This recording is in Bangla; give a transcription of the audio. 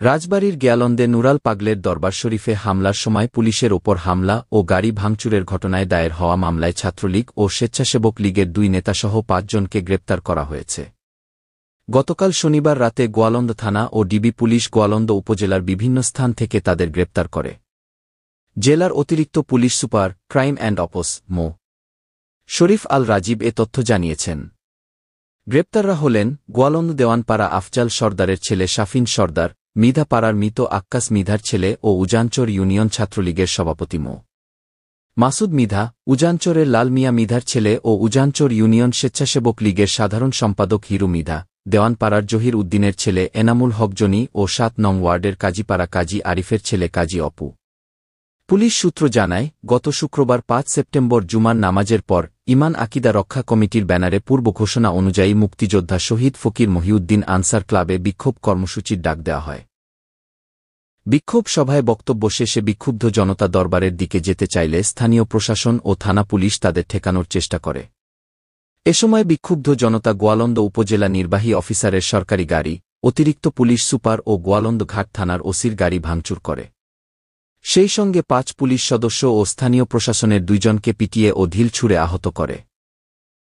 রাজবাড়ীর গিয়ালন্দে নুরাল পাগলের দরবার শরীফে হামলার সময় পুলিশের ওপর হামলা ও গাড়ি ভাঙচুরের ঘটনায় দায়ের হওয়া মামলায় ছাত্রলীগ ও স্বেচ্ছাসেবক লীগের 2 নেতাসহ 5 জনকে গ্রেপ্তার করা হয়েছে। গতকাল শনিবার রাতে গোয়ালন্দ থানা ও ডিবি পুলিশ গোয়ালন্দ উপজেলার বিভিন্ন স্থান থেকে তাদের গ্রেপ্তার করে। জেলার অতিরিক্ত police super crime and ops Md. Sharif Al Rajib এ তথ্য জানিয়েছেন। গ্রেপ্তাররা হলেন গোয়ালন্দ দেওয়ানপাড়া আফজাল সর্দারের ছেলে শাফিন সর্দার, মিধা পাড়ার মৃত আক্কাস মিধার ছেলে ও উজানচর ইউনিয়ন ছাত্রলীগের সভাপতি মো. মাসুদ মিধা, উজানচরের লাল মিয়া মিধার ছেলে ও উজানচর ইউনিয়ন স্বেচ্ছাসেবক লীগের সাধারণ সম্পাদক হিরু মিধা, দেওয়ানপাড়ার জহির উদ্দিনের ছেলে এনামুল হক জনি ও 7 নং ওয়ার্ডের কাজীপাড়া কাজী আরিফের ছেলে কাজী অপু। পুলিশ সূত্র জানায়, গত শুক্রবার 5 সেপ্টেম্বর জুমার নামাজের পর ইমান আকিদা রক্ষা কমিটির ব্যানারে পূর্ব ঘোষণা অনুযায়ী মুক্তিযোদ্ধা শহীদ ফকির মহিউদ্দিন আনসার ক্লাবে বিক্ষোভ কর্মসূচির ডাক দেওয়া হয়। বিক্ষোভ সভায় বক্তব্য শেষে বিক্ষুব্ধ জনতা দরবারের দিকে যেতে চাইলে স্থানীয় প্রশাসন ও থানা পুলিশ তাদের ঠেকানোর চেষ্টা করে। এ সময় বিক্ষুব্ধ জনতা গোয়ালন্দ উপজেলা নির্বাহী অফিসারের সরকারি গাড়ি, অতিরিক্ত পুলিশ সুপার ও গোয়ালন্দ ঘাট থানার ওসির গাড়ি ভাঙচুর করে। সেই সঙ্গে 5 পুলিশ সদস্য ও স্থানীয় প্রশাসনের 2 জনকে পিটিয়ে ও ঢিল ছুঁড়ে আহত করে।